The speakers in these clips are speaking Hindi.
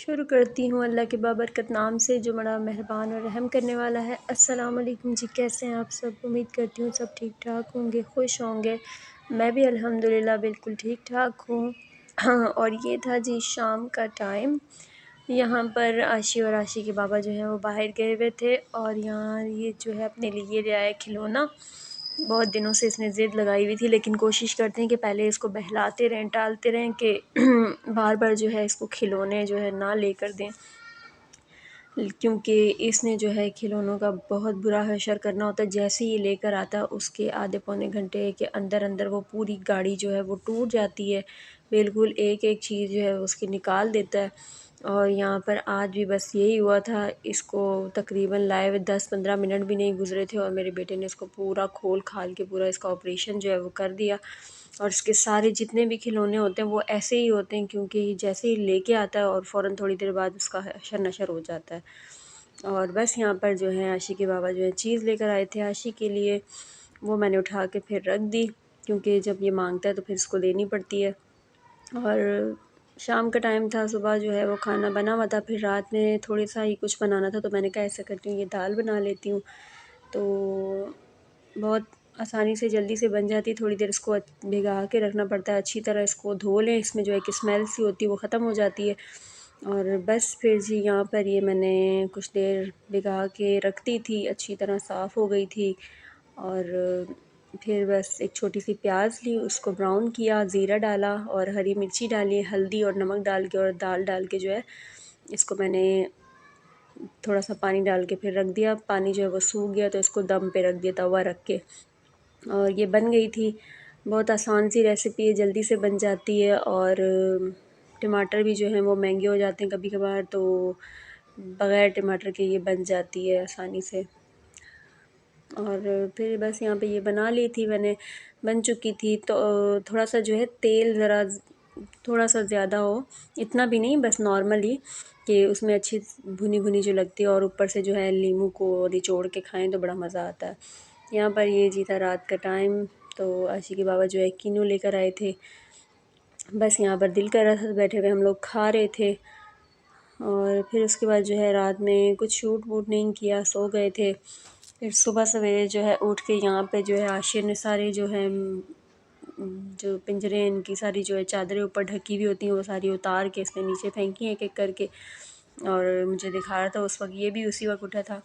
शुरू करती हूँ अल्लाह के बाबरकत नाम से जो बड़ा मेहरबान और रहम करने वाला है। अस्सलाम वालेकुम जी, कैसे हैं आप सब? उम्मीद करती हूँ सब ठीक ठाक होंगे, खुश होंगे। मैं भी अल्हम्दुलिल्लाह बिल्कुल ठीक ठाक हूँ। हाँ, और ये था जी शाम का टाइम। यहाँ पर आशी और आशी के बाबा जो हैं वो बाहर गए हुए थे और यहाँ ये जो है अपने लिए ले आया खिलौना। बहुत दिनों से इसने ज़िद लगाई हुई थी, लेकिन कोशिश करते हैं कि पहले इसको बहलाते रहें, टालते रहें कि बार बार जो है इसको खिलौने जो है ना लेकर दें, क्योंकि इसने जो है खिलौनों का बहुत बुरा हशर करना होता है। जैसे ही लेकर आता है उसके आधे पौने घंटे के अंदर अंदर वो पूरी गाड़ी जो है वो टूट जाती है, बिल्कुल एक एक चीज़ जो है उसकी निकाल देता है। और यहाँ पर आज भी बस यही हुआ था। इसको तकरीबन लाए हुए 10-15 मिनट भी नहीं गुजरे थे और मेरे बेटे ने इसको पूरा खोल खाल के पूरा इसका ऑपरेशन जो है वो कर दिया। और इसके सारे जितने भी खिलौने होते हैं वो ऐसे ही होते हैं, क्योंकि जैसे ही लेके आता है और फ़ौरन थोड़ी देर बाद उसका हशर नशर हो जाता है। और बस यहाँ पर जो है आशी के बाबा जो है चीज़ लेकर आए थे आशी के लिए, वो मैंने उठा के फिर रख दी, क्योंकि जब ये मांगता है तो फिर इसको देनी पड़ती है। और शाम का टाइम था, सुबह जो है वो खाना बना हुआ था, फिर रात में थोड़ा सा ही कुछ बनाना था, तो मैंने कहा ऐसा करती हूँ ये दाल बना लेती हूँ। तो बहुत आसानी से जल्दी से बन जाती है। थोड़ी देर इसको भिगा के रखना पड़ता है, अच्छी तरह इसको धो लें, इसमें जो है कि स्मेल सी होती है वो ख़त्म हो जाती है। और बस फिर जी यहाँ पर ये मैंने कुछ देर भिगा के रख दी थी, अच्छी तरह साफ़ हो गई थी। और फिर बस एक छोटी सी प्याज ली, उसको ब्राउन किया, ज़ीरा डाला और हरी मिर्ची डाली, हल्दी और नमक डाल के और दाल डाल के जो है इसको मैंने थोड़ा सा पानी डाल के फिर रख दिया। पानी जो है वो सूख गया तो इसको दम पे रख दिया, तवा रख के, और ये बन गई थी। बहुत आसान सी रेसिपी है, जल्दी से बन जाती है। और टमाटर भी जो हैं वो महंगे हो जाते हैं कभी कभार, तो बग़ैर टमाटर के ये बन जाती है आसानी से। और फिर बस यहाँ पे ये बना ली थी मैंने, बन चुकी थी। तो थोड़ा सा जो है तेल ज़रा थोड़ा सा ज़्यादा हो, इतना भी नहीं, बस नॉर्मली, कि उसमें अच्छी भुनी भुनी जो लगती है, और ऊपर से जो है नींबू को निचोड़ के खाएं तो बड़ा मज़ा आता है। यहाँ पर ये जी था रात का टाइम, तो आशी के बाबा जो है कीनू लेकर आए थे। बस यहाँ पर दिल कर रहा था, बैठे हुए हम लोग खा रहे थे। और फिर उसके बाद जो है रात में कुछ शूट वूट नहीं किया, सो गए थे। फिर सुबह सवेरे जो है उठ के यहाँ पे जो है आशिर ने सारे जो है जो पिंजरे हैं इनकी सारी जो है चादरें ऊपर ढकी हुई होती हैं वो सारी उतार के इसने नीचे फेंकी एक एक करके, और मुझे दिखा रहा था उस वक्त। ये भी उसी वक्त उठा था।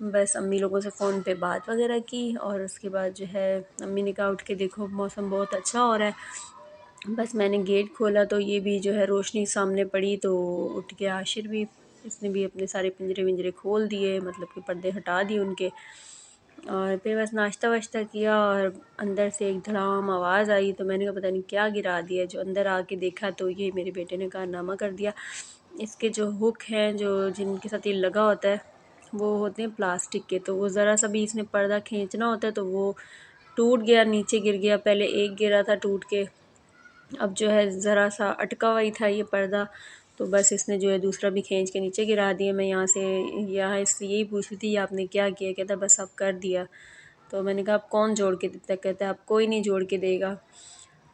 बस अम्मी लोगों से फ़ोन पे बात वगैरह की, और उसके बाद जो है अम्मी ने कहा उठ के देखो मौसम बहुत अच्छा हो रहा है। बस मैंने गेट खोला तो ये भी जो है रोशनी सामने पड़ी, तो उठ के आशिर भी, इसने भी अपने सारे पिंजरे विंजरे खोल दिए, मतलब कि पर्दे हटा दिए उनके। और फिर बस नाश्ता वाश्ता किया और अंदर से एक धड़ाम आवाज़ आई, तो मैंने कहा पता नहीं क्या गिरा दिया। जो अंदर आके देखा तो ये मेरे बेटे ने कारनामा कर दिया। इसके जो हुक हैं जो जिनके साथ ये लगा होता है वो होते हैं प्लास्टिक के, तो वो ज़रा सा भी इसने पर्दा खींचना होता है तो वो टूट गया, नीचे गिर गया। पहले एक गिरा था टूट के, अब जो है ज़रा सा अटका हुआ ही था ये पर्दा, तो बस इसने जो है दूसरा भी खींच के नीचे गिरा दिया। मैं यहाँ इससे यही पूछ रही थी आपने क्या किया? कहता बस अब कर दिया। तो मैंने कहा अब कौन जोड़ के देता? कहता है अब कोई नहीं जोड़ के देगा।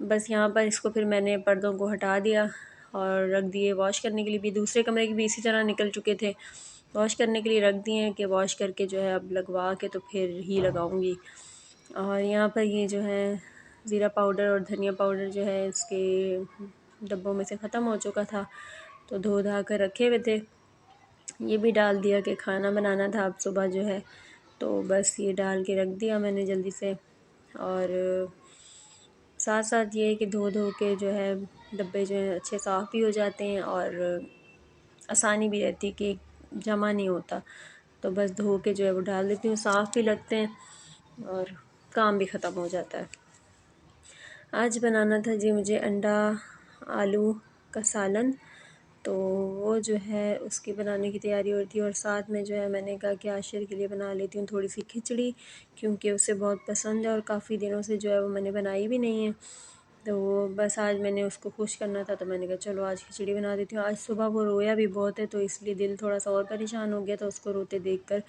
बस यहाँ पर इसको फिर मैंने पर्दों को हटा दिया और रख दिए वॉश करने के लिए। भी दूसरे कमरे के भी इसी तरह निकल चुके थे, वॉश करने के लिए रख दिए हैं कि वॉश करके जो है अब लगवा के तो फिर ही लगाऊंगी। और यहाँ पर ये जो है ज़ीरा पाउडर और धनिया पाउडर जो है इसके डब्बों में से ख़त्म हो चुका था, तो धो धा कर रखे हुए थे। ये भी डाल दिया कि खाना बनाना था अब सुबह जो है, तो बस ये डाल के रख दिया मैंने जल्दी से। और साथ साथ ये है कि धो धो के जो है डब्बे जो हैं अच्छे साफ़ भी हो जाते हैं और आसानी भी रहती है कि जमा नहीं होता। तो बस धो के जो है वो डाल देती हूँ, साफ़ भी लगते हैं और काम भी ख़त्म हो जाता है। आज बनाना था जी मुझे अंडा आलू का सालन, तो वो जो है उसकी बनाने की तैयारी हो रही थी। और साथ में जो है मैंने कहा कि आशिर के लिए बना लेती हूँ थोड़ी सी खिचड़ी, क्योंकि उसे बहुत पसंद है और काफ़ी दिनों से जो है वो मैंने बनाई भी नहीं है। तो बस आज मैंने उसको खुश करना था, तो मैंने कहा चलो आज खिचड़ी बना देती हूँ। आज सुबह वो रोया भी बहुत है, तो इसलिए दिल थोड़ा सा और परेशान हो गया था उसको रोते देख कर,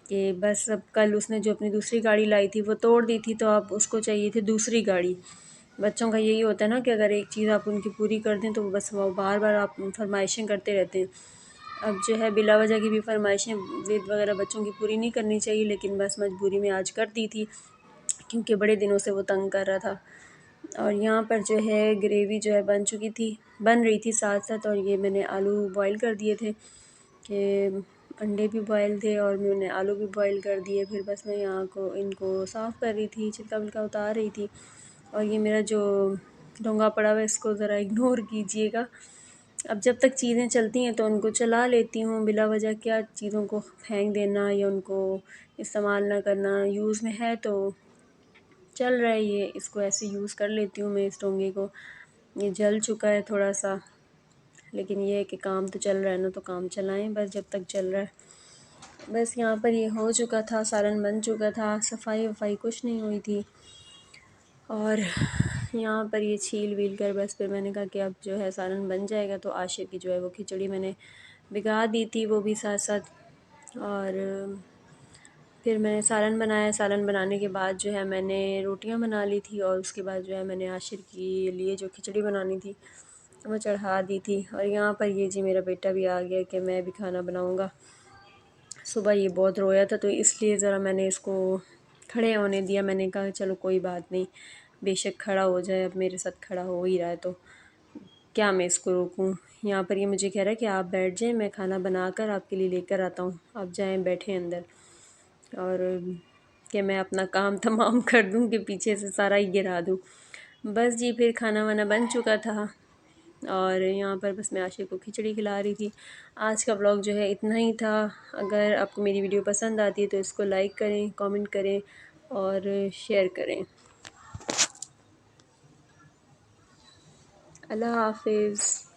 कि बस अब कल उसने जो अपनी दूसरी गाड़ी लाई थी वो तोड़ दी थी, तो अब उसको चाहिए थी दूसरी गाड़ी। बच्चों का यही होता है ना कि अगर एक चीज़ आप उनकी पूरी कर दें तो बस वो बार बार आप फरमाइशें करते रहते हैं। अब जो है बिला वजह की भी फरमाइशें ज़िद वगैरह बच्चों की पूरी नहीं करनी चाहिए, लेकिन बस मजबूरी में आज कर दी थी क्योंकि बड़े दिनों से वो तंग कर रहा था। और यहाँ पर जो है ग्रेवी जो है बन चुकी थी, बन रही थी साथ साथ। और ये मैंने आलू बॉईल कर दिए थे कि अंडे भी बॉयल थे और मैंने आलू भी बॉईल कर दिए। फिर बस मैं यहाँ को इनको साफ़ कर रही थी, छिलका विलका उतार रही थी। और ये मेरा जो डोंगा पड़ा हुआ है इसको ज़रा इग्नोर कीजिएगा। अब जब तक चीज़ें चलती हैं तो उनको चला लेती हूँ, बिला वजह क्या चीज़ों को फेंक देना या उनको इस्तेमाल ना करना। यूज़ में है तो चल रहा है, ये इसको ऐसे यूज़ कर लेती हूँ मैं इस डोंगे को। ये जल चुका है थोड़ा सा, लेकिन ये है कि काम तो चल रहा है ना, तो काम चलाएं बस जब तक चल रहा है। बस यहाँ पर ये हो चुका था, सालन बन चुका था, सफाई वफाई कुछ नहीं हुई थी। और यहाँ पर ये छील वील कर बस फिर मैंने कहा कि अब जो है सालन बन जाएगा। तो आशिर की जो है वो खिचड़ी मैंने भिगा दी थी, वो भी साथ साथ। और फिर मैंने सालन बनाया। सालन बनाने के बाद जो है मैंने रोटियां बना ली थी और उसके बाद जो है मैंने आशिर के लिए जो खिचड़ी बनानी थी वो चढ़ा दी थी। और यहाँ पर ये जी मेरा बेटा भी आ गया कि मैं भी खाना बनाऊँगा। सुबह ये बहुत रोया था तो इसलिए ज़रा मैंने इसको खड़े होने दिया। मैंने कहा चलो कोई बात नहीं, बेशक खड़ा हो जाए, अब मेरे साथ खड़ा हो ही रहा है तो क्या मैं इसको रोकूं। यहाँ पर ये मुझे कह रहा है कि आप बैठ जाएं, मैं खाना बनाकर आपके लिए लेकर आता हूँ, आप जाएं बैठें अंदर। और कि मैं अपना काम तमाम कर दूं कि पीछे से सारा ही गिरा दूं। बस जी फिर खाना वाना बन चुका था और यहाँ पर बस मैं आशिक को खिचड़ी खिला रही थी। आज का व्लॉग जो है इतना ही था। अगर आपको मेरी वीडियो पसंद आती है तो इसको लाइक करें, कमेंट करें और शेयर करें। अल्लाह हाफिज़।